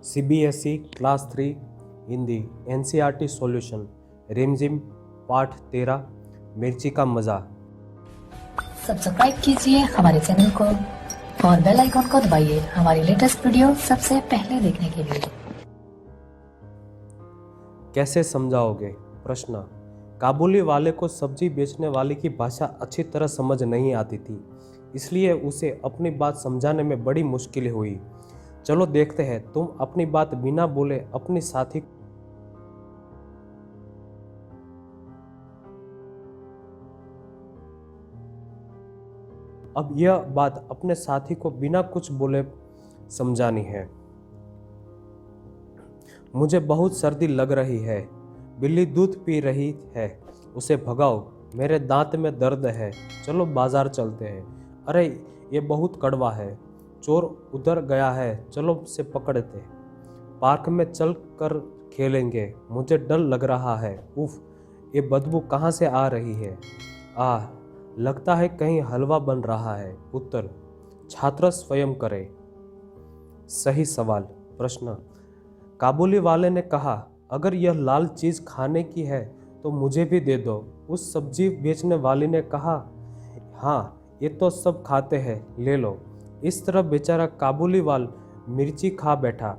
CBSE class 3 Hindi NCERT solution रिमझिम पाठ 13 मिर्ची का मज़ा। सब्सक्राइब कीजिए हमारे चैनल को और बेल आइकॉन को दबाइए हमारी लेटेस्ट वीडियो सबसे पहले देखने के लिए। कैसे समझाओगे? प्रश्न। काबुली वाले को सब्जी बेचने वाले की भाषा अच्छी तरह समझ नहीं आती थी, इसलिए उसे अपनी बात समझाने में बड़ी मुश्किल हुई। चलो देखते हैं। तुम अपनी बात बिना बोले अपनी साथी अब यह बात अपने साथी को बिना कुछ बोले समझानी है। मुझे बहुत सर्दी लग रही है। बिल्ली दूध पी रही है, उसे भगाओ। मेरे दांत में दर्द है, चलो बाजार चलते हैं। अरे ये बहुत कड़वा है, चोर उधर गया है, चलो उसे पकड़ते। पार्क में चल कर खेलेंगे, मुझे डर लग रहा है। उफ, ये बदबू कहाँ से आ रही है? लगता है कहीं हलवा बन रहा है। उत्तर, छात्र स्वयं करे। सही सवाल। प्रश्न। काबुली वाले ने कहा, अगर यह लाल चीज़ खाने की है तो मुझे भी दे दो। उस सब्जी बेचने वाली ने कहा, हाँ ये तो सब खाते हैं, ले लो। इस तरह बेचारा काबुली वाल मिर्ची खा बैठा।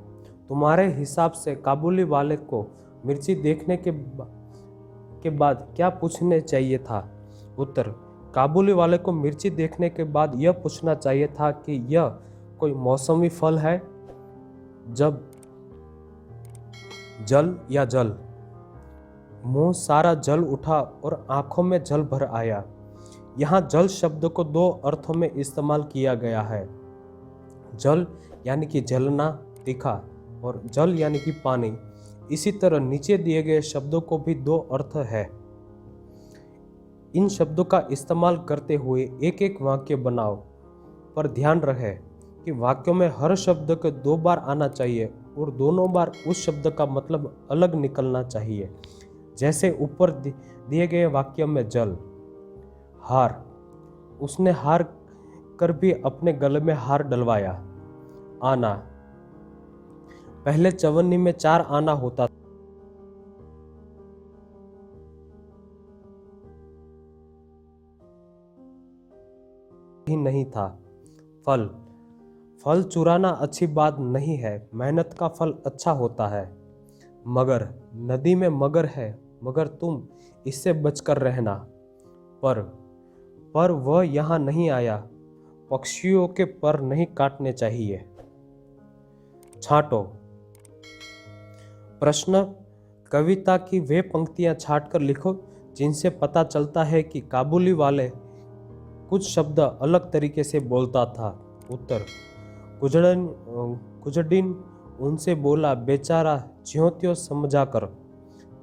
तुम्हारे हिसाब से काबुली वाले को मिर्ची देखने के बाद क्या पूछने चाहिए था? उत्तर, काबुली वाले को मिर्ची देखने के बाद यह पूछना चाहिए था कि यह कोई मौसमी फल है, जब जल या जल। मुंह सारा जल उठा और आंखों में जल भर आया। यहाँ जल शब्द को दो अर्थों में इस्तेमाल किया गया है। जल यानी कि जलना, तीखा, और जल यानी कि पानी। इसी तरह नीचे दिए गए शब्दों को भी दो अर्थ है। इन शब्दों का इस्तेमाल करते हुए एक एक वाक्य बनाओ, पर ध्यान रहे कि वाक्यों में हर शब्द के 2 बार आना चाहिए और दोनों बार उस शब्द का मतलब अलग निकलना चाहिए। जैसे ऊपर दिए गए वाक्य में जल। हार, उसने हार कर भी अपने गले में हार डलवाया। आना, पहले चवन्नी में 4 आना होता ही नहीं था। फल, फल चुराना अच्छी बात नहीं है, मेहनत का फल अच्छा होता है। मगर, नदी में मगर है, मगर तुम इससे बचकर रहना। पर वह यहाँ नहीं आया। पक्षियों के पर नहीं काटने चाहिए। छांटो। प्रश्न। कविता की वे पंक्तियां छांट कर लिखो जिनसे पता चलता है कि काबुली वाले कुछ शब्द अलग तरीके से बोलता था। उत्तर, कुजड़िन उनसे बोला, बेचारा ज्यों त्यों समझा कर।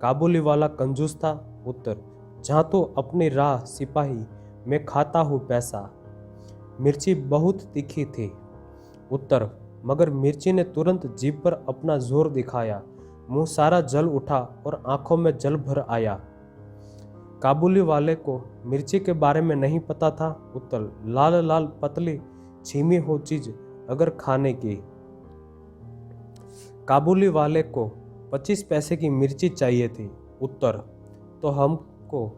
काबुली वाला कंजूस था। उत्तर, जहाँ तो अपनी राह सिपाही, मैं खाता हूँ पैसा। मिर्ची बहुत तीखी थी। उत्तर, मगर मिर्ची ने तुरंत जीभ पर अपना जोर दिखाया। मुंह सारा जल उठा और आंखों में जल भर आया। काबुली वाले को मिर्ची के बारे में नहीं पता था। उत्तर, लाल लाल पतली छीमी हो चीज अगर खाने की। काबुली वाले को 25 पैसे की मिर्ची चाहिए थी। उत्तर, तो हमको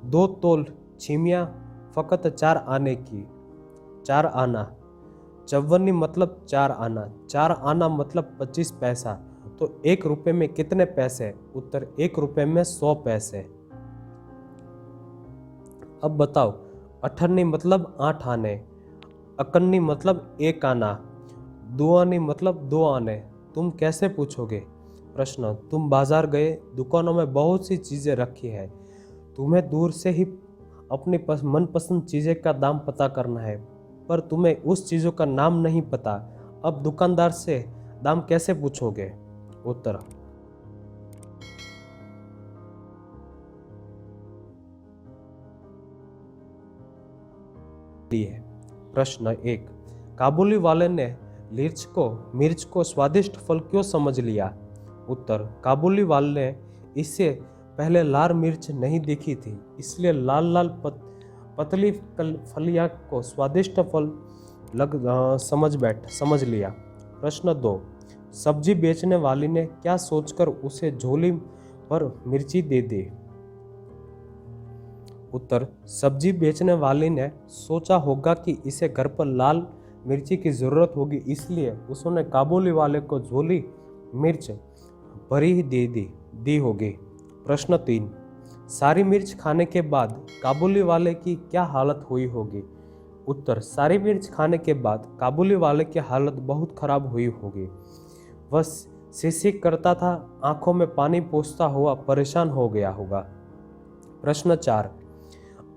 2 तोल छीमियाँ फकत 4 आने की। 4 आना, चवन्नी मतलब 4 आना, 4 आना मतलब 25 पैसा। तो 1 रुपये में कितने पैसे? उत्तर, 1 रुपये में 100 पैसे। अब बताओ, अठन्नी मतलब 8 आने, अकन्नी मतलब 1 आना, दुआनी मतलब 2 आने। तुम कैसे पूछोगे? प्रश्न। तुम बाजार गए, दुकानों में बहुत सी चीज़ें रखी है, तुम्हें दूर से ही अपनी मनपसंद चीज़ें का दाम पता करना है, पर तुम्हें उस चीज़ों का नाम नहीं पता। अब दुकानदार से दाम कैसे पूछोगे? उत्तर, प्रश्न 1। काबुली वाले ने मिर्च को स्वादिष्ट फल क्यों समझ लिया? उत्तर, काबुली वाले ने इससे पहले लाल मिर्च नहीं देखी थी, इसलिए लाल लाल पतली फलियां को स्वादिष्ट फल समझ लिया। प्रश्न 2। सब्जी बेचने वाली ने क्या सोचकर उसे झोली पर मिर्ची दे दी? उत्तर, सब्जी बेचने वाली ने सोचा होगा कि इसे घर पर लाल मिर्ची की जरूरत होगी, इसलिए उसने काबुली वाले को झोली मिर्च भरी ही दी होगी। प्रश्न 3, सारी मिर्च खाने के बाद काबुली वाले की क्या हालत हुई होगी? उत्तर, सारी मिर्च खाने के बाद काबुली वाले की हालत बहुत खराब हुई होगी। वह सिसक करता था, आंखों में पानी पोंछता हुआ परेशान हो गया होगा। प्रश्न 4,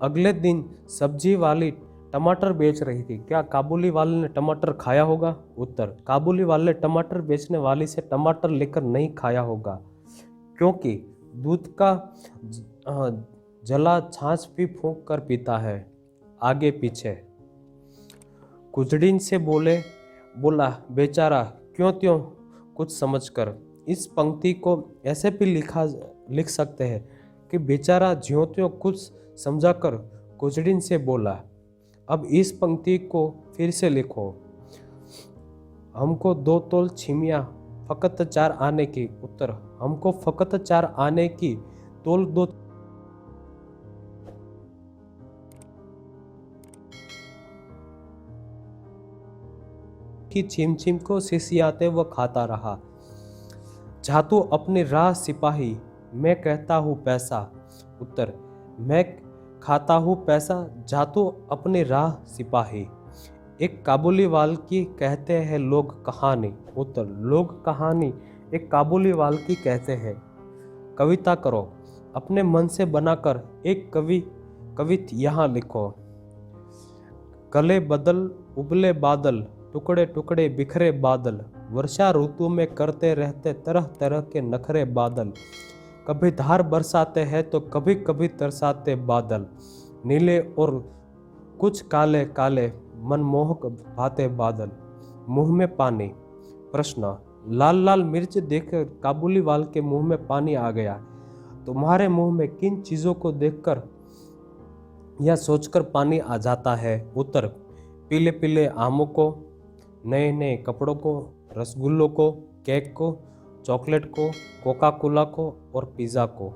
अगले दिन सब्जी वाली टमाटर बेच रही थी, क्या काबुली वाले ने टमाटर खाया होगा? उत्तर, काबुली वाले टमाटर बेचने वाली से टमाटर लेकर नहीं खाया होगा, क्योंकि दूध का जला छाछ भी फूंक कर पीता है। आगे पीछे कुजड़ीन से बोला बेचारा, क्यों त्यों कुछ समझकर। इस पंक्ति को ऐसे भी लिख सकते हैं कि बेचारा ज्यों त्यों कुछ समझाकर कुजड़ीन से बोला। अब इस पंक्ति को फिर से लिखो। हमको 2 तोल छिमिया फकत 4 आने की। उत्तर, हमको फकत 4 आने की तोल 2 की छिम को सिसियाते वो खाता रहा। जातू अपनी राह सिपाही, मैं कहता हूँ पैसा। उत्तर, मैं खाता हूँ पैसा, जातू अपनी राह सिपाही। एक काबुली वाल की कहते हैं लोग कहानी। उत्तर, लोग कहानी एक काबुली वाल की कहते हैं। कविता करो, अपने मन से बनाकर एक कवित यहाँ लिखो। गले बदल उबले बादल, टुकड़े टुकड़े बिखरे बादल, वर्षा ऋतु में करते रहते तरह तरह के नखरे बादल, कभी धार बरसाते हैं तो कभी कभी तरसाते बादल, नीले और कुछ काले काले मनमोहक भाते बादल, मुंह में पानी। प्रश्न, लाल लाल मिर्च देखकर काबुली वाल के मुंह में पानी आ गया। तुम्हारे मुंह में किन चीज़ों को देखकर या सोचकर पानी आ जाता है? उत्तर, पीले पीले आमों को, नए नए कपड़ों को, रसगुल्लों को, केक को, चॉकलेट को, कोका कोला को और पिज़्ज़ा को।